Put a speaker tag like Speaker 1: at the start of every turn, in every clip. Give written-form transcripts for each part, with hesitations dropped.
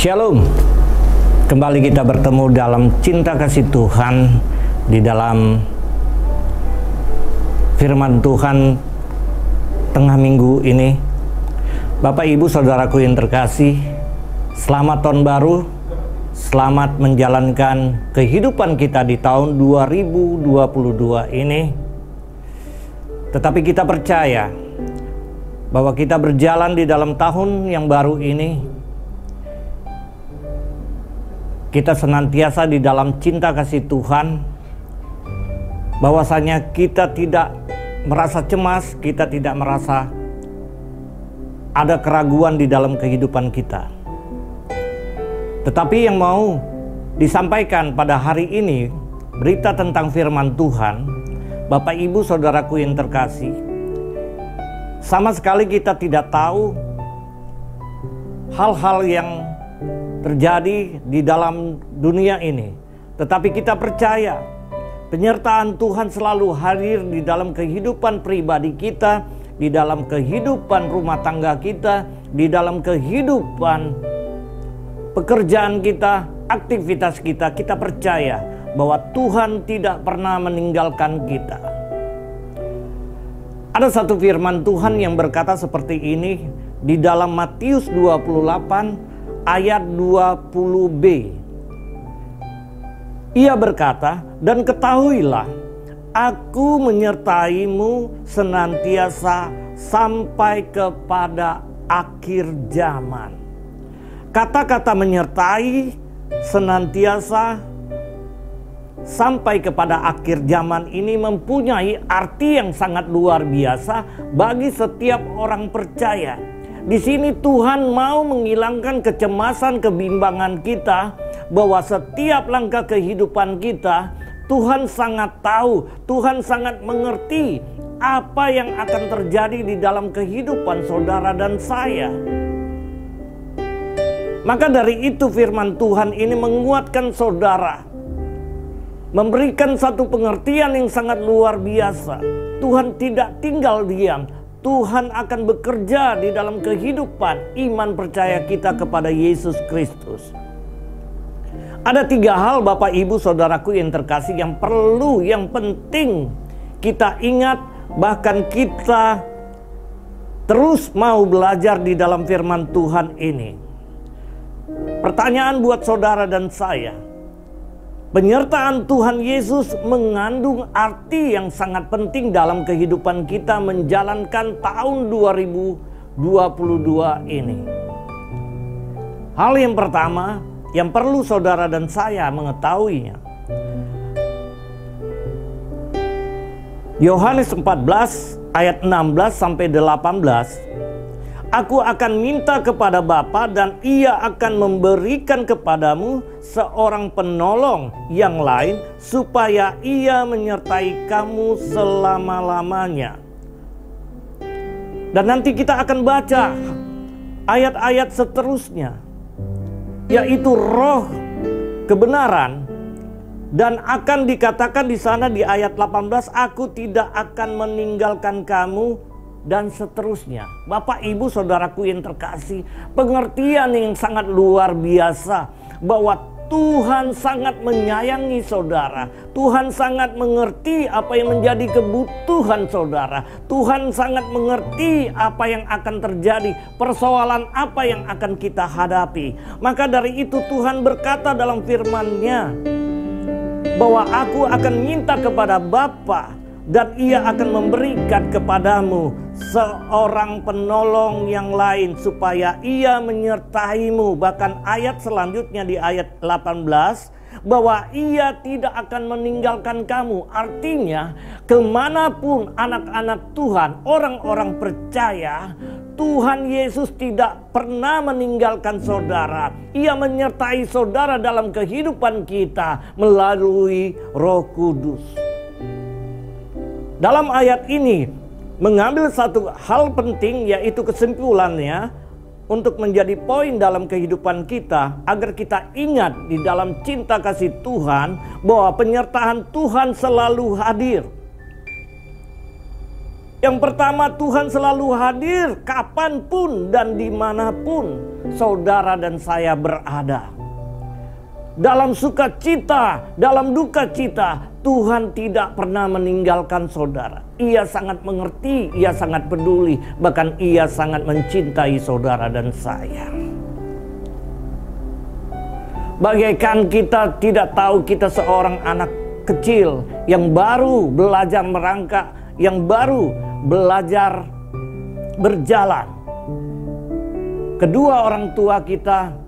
Speaker 1: Shalom. Kembali kita bertemu dalam cinta kasih Tuhan di dalam firman Tuhan tengah minggu ini. Bapak Ibu Saudaraku yang terkasih, selamat tahun baru. Selamat menjalankan kehidupan kita di tahun 2022 ini. Tetapi kita percaya bahwa kita berjalan di dalam tahun yang baru ini, kita senantiasa di dalam cinta kasih Tuhan, bahwasanya kita tidak merasa cemas, kita tidak merasa ada keraguan di dalam kehidupan kita. Tetapi yang mau disampaikan pada hari ini, berita tentang firman Tuhan, Bapak Ibu Saudaraku yang terkasih, sama sekali kita tidak tahu hal-hal yang terjadi di dalam dunia ini. Tetapi kita percaya penyertaan Tuhan selalu hadir di dalam kehidupan pribadi kita, di dalam kehidupan rumah tangga kita, di dalam kehidupan pekerjaan kita, aktivitas kita. Kita percaya bahwa Tuhan tidak pernah meninggalkan kita. Ada satu firman Tuhan yang berkata seperti ini di dalam Matius 28 ayat 20b. Ia berkata, "Dan ketahuilah, Aku menyertaimu senantiasa sampai kepada akhir zaman." Kata-kata menyertai, senantiasa, sampai kepada akhir zaman ini mempunyai arti yang sangat luar biasa bagi setiap orang percaya. Di sini Tuhan mau menghilangkan kecemasan, kebimbangan kita, bahwa setiap langkah kehidupan kita, Tuhan sangat tahu, Tuhan sangat mengerti apa yang akan terjadi di dalam kehidupan saudara dan saya. Maka dari itu firman Tuhan ini menguatkan saudara, memberikan satu pengertian yang sangat luar biasa. Tuhan tidak tinggal diam. Tuhan akan bekerja di dalam kehidupan iman percaya kita kepada Yesus Kristus. Ada 3 hal Bapak Ibu Saudaraku yang terkasih yang perlu, yang penting kita ingat, bahkan kita terus mau belajar di dalam firman Tuhan ini. Pertanyaan buat saudara dan saya, penyertaan Tuhan Yesus mengandung arti yang sangat penting dalam kehidupan kita menjalankan tahun 2022 ini. Hal yang pertama yang perlu saudara dan saya mengetahuinya, Yohanes 14 ayat 16 sampai 18. "Aku akan minta kepada Bapa dan Ia akan memberikan kepadamu seorang penolong yang lain supaya Ia menyertai kamu selama-lamanya." Dan nanti kita akan baca ayat-ayat seterusnya, yaitu Roh kebenaran, dan akan dikatakan di sana di ayat 18, "Aku tidak akan meninggalkan kamu," dan seterusnya. Bapak Ibu Saudaraku yang terkasih, pengertian yang sangat luar biasa bahwa Tuhan sangat menyayangi saudara. Tuhan sangat mengerti apa yang menjadi kebutuhan saudara. Tuhan sangat mengerti apa yang akan terjadi, persoalan apa yang akan kita hadapi. Maka dari itu Tuhan berkata dalam firman-Nya bahwa "Aku akan minta kepada Bapa dan Ia akan memberikan kepadamu seorang penolong yang lain supaya Ia menyertaimu." Bahkan ayat selanjutnya di ayat 18, bahwa Ia tidak akan meninggalkan kamu. Artinya kemanapun anak-anak Tuhan, orang-orang percaya, Tuhan Yesus tidak pernah meninggalkan saudara. Ia menyertai saudara dalam kehidupan kita melalui Roh Kudus. Dalam ayat ini mengambil satu hal penting, yaitu kesimpulannya untuk menjadi poin dalam kehidupan kita, agar kita ingat di dalam cinta kasih Tuhan bahwa penyertaan Tuhan selalu hadir. Yang pertama, Tuhan selalu hadir kapanpun dan dimanapun saudara dan saya berada. Dalam sukacita, dalam duka cita, Tuhan tidak pernah meninggalkan saudara. Ia sangat mengerti, ia sangat peduli, bahkan ia sangat mencintai saudara dan saya. Bagaikan kita tidak tahu kita seorang anak kecil yang baru belajar merangkak, yang baru belajar berjalan. Kedua orang tua kita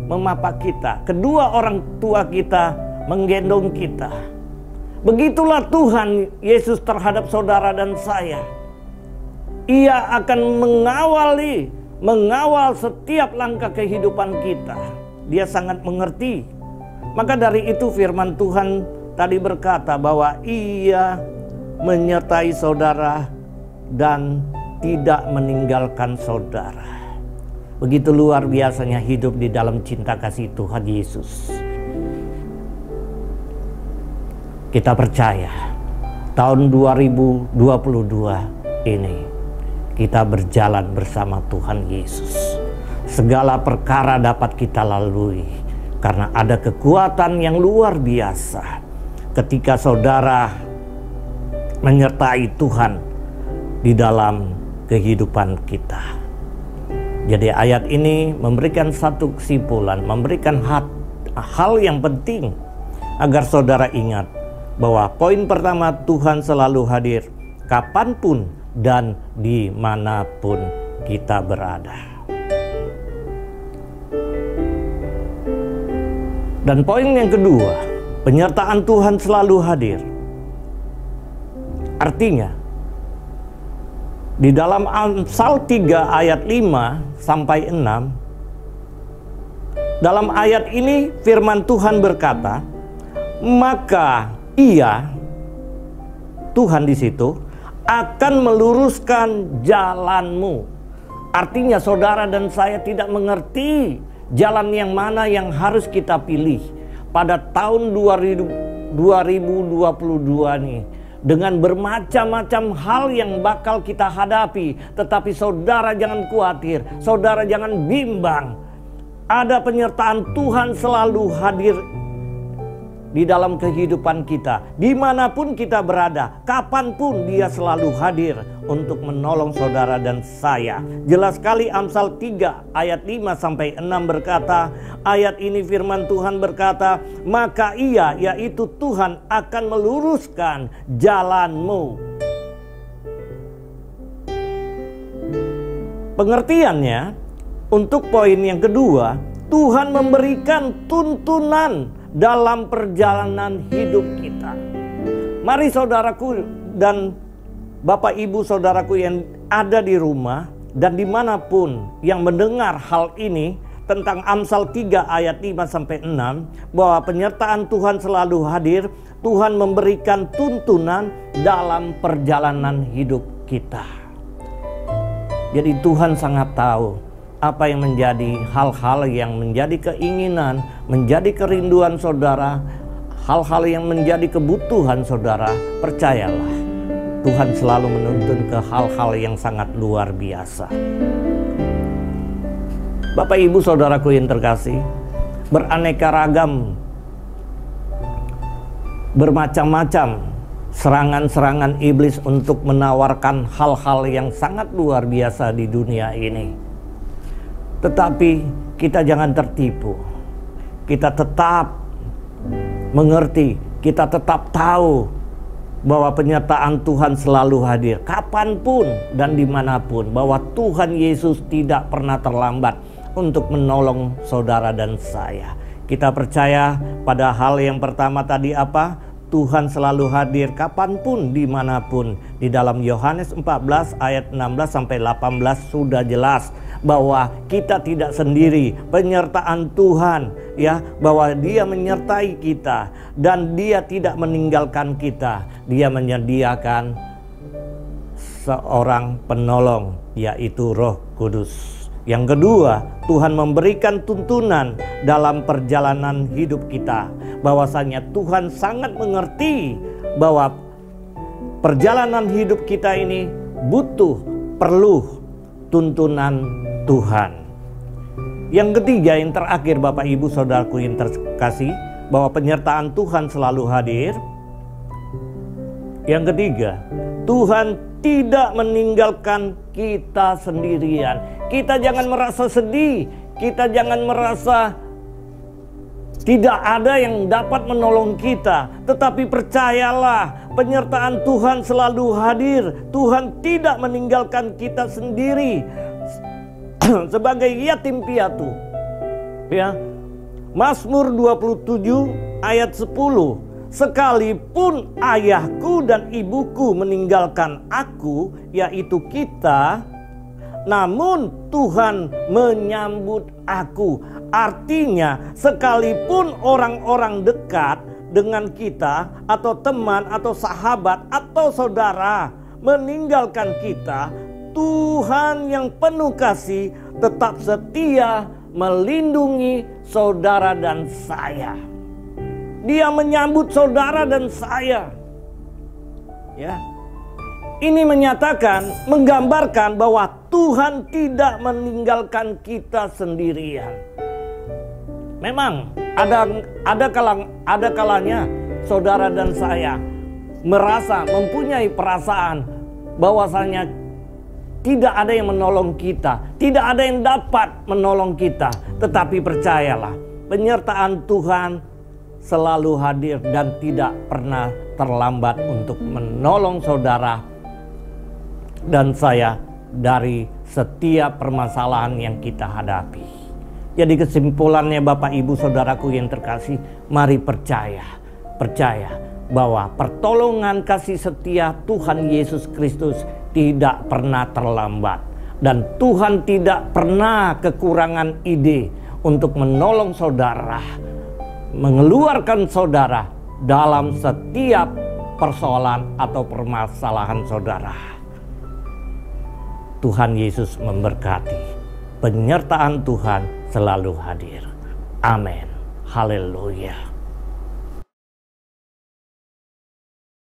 Speaker 1: memapak kita, kedua orang tua kita menggendong kita. Begitulah Tuhan Yesus terhadap saudara dan saya. Ia akan mengawal setiap langkah kehidupan kita. Dia sangat mengerti. Maka dari itu firman Tuhan tadi berkata bahwa Ia menyertai saudara dan tidak meninggalkan saudara. Begitu luar biasanya hidup di dalam cinta kasih Tuhan Yesus. Kita percaya tahun 2022 ini kita berjalan bersama Tuhan Yesus. Segala perkara dapat kita lalui karena ada kekuatan yang luar biasa ketika saudara menyertai Tuhan di dalam kehidupan kita. Jadi ayat ini memberikan satu kesimpulan, memberikan hal yang penting agar saudara ingat bahwa poin pertama, Tuhan selalu hadir kapanpun dan dimanapun kita berada. Dan poin yang kedua, penyertaan Tuhan selalu hadir. Artinya, di dalam Amsal 3 ayat 5 sampai 6, dalam ayat ini firman Tuhan berkata, maka Ia, Tuhan di situ, akan meluruskan jalanmu. Artinya saudara dan saya tidak mengerti jalan yang mana yang harus kita pilih pada tahun 2022 nih. Dengan bermacam-macam hal yang bakal kita hadapi. Tetapi saudara jangan khawatir, saudara jangan bimbang. Ada penyertaan Tuhan selalu hadir di dalam kehidupan kita. Dimanapun kita berada, kapanpun Dia selalu hadir untuk menolong saudara dan saya. Jelas sekali Amsal 3 ayat 5 sampai 6 berkata, ayat ini firman Tuhan berkata, maka Ia, yaitu Tuhan, akan meluruskan jalanmu. Pengertiannya, untuk poin yang kedua, Tuhan memberikan tuntunan dalam perjalanan hidup kita. Mari saudaraku dan Bapak Ibu saudaraku yang ada di rumah dan dimanapun yang mendengar hal ini tentang Amsal 3 ayat 5 sampai 6, bahwa penyertaan Tuhan selalu hadir. Tuhan memberikan tuntunan dalam perjalanan hidup kita. Jadi Tuhan sangat tahu apa yang menjadi hal-hal yang menjadi keinginan, menjadi kerinduan saudara, hal-hal yang menjadi kebutuhan saudara. Percayalah, Tuhan selalu menuntun ke hal-hal yang sangat luar biasa. Bapak Ibu saudaraku yang terkasih, beraneka ragam, bermacam-macam serangan-serangan iblis untuk menawarkan hal-hal yang sangat luar biasa di dunia ini. Tetapi kita jangan tertipu. Kita tetap mengerti, kita tetap tahu bahwa penyertaan Tuhan selalu hadir kapanpun dan dimanapun. Bahwa Tuhan Yesus tidak pernah terlambat untuk menolong saudara dan saya. Kita percaya pada hal yang pertama tadi apa? Tuhan selalu hadir kapanpun, dimanapun. Di dalam Yohanes 14 ayat 16 sampai 18 sudah jelas bahwa kita tidak sendiri. Penyertaan Tuhan, ya, bahwa Dia menyertai kita dan Dia tidak meninggalkan kita. Dia menyediakan seorang penolong, yaitu Roh Kudus. Yang kedua, Tuhan memberikan tuntunan dalam perjalanan hidup kita. Bahwasanya Tuhan sangat mengerti bahwa perjalanan hidup kita ini perlu tuntunan Tuhan. Yang ketiga, yang terakhir Bapak Ibu Saudaraku yang terkasih, bahwa penyertaan Tuhan selalu hadir. Yang ketiga, Tuhan tidak meninggalkan kita sendirian. Kita jangan merasa sedih, kita jangan merasa tidak ada yang dapat menolong kita. Tetapi percayalah, penyertaan Tuhan selalu hadir. Tuhan tidak meninggalkan kita sendiri sebagai yatim piatu. Ya. Mazmur 27 ayat 10. Sekalipun ayahku dan ibuku meninggalkan aku, yaitu kita, namun Tuhan menyambut aku. Artinya, sekalipun orang-orang dekat dengan kita, atau teman, atau sahabat, atau saudara meninggalkan kita, Tuhan yang penuh kasih tetap setia melindungi saudara dan saya. Dia menyambut saudara dan saya. Ya. Ini menyatakan, menggambarkan bahwa Tuhan tidak meninggalkan kita sendirian. Memang ada kalanya saudara dan saya merasa, mempunyai perasaan bahwasanya tidak ada yang menolong kita, tidak ada yang dapat menolong kita. Tetapi percayalah, penyertaan Tuhan selalu hadir dan tidak pernah terlambat untuk menolong saudara dan saya dari setiap permasalahan yang kita hadapi. Jadi kesimpulannya Bapak Ibu Saudaraku yang terkasih, mari percaya bahwa pertolongan kasih setia Tuhan Yesus Kristus tidak pernah terlambat. Dan Tuhan tidak pernah kekurangan ide untuk menolong saudara, mengeluarkan saudara dalam setiap persoalan atau permasalahan saudara. Tuhan Yesus memberkati. Penyertaan Tuhan selalu hadir. Amin. Haleluya.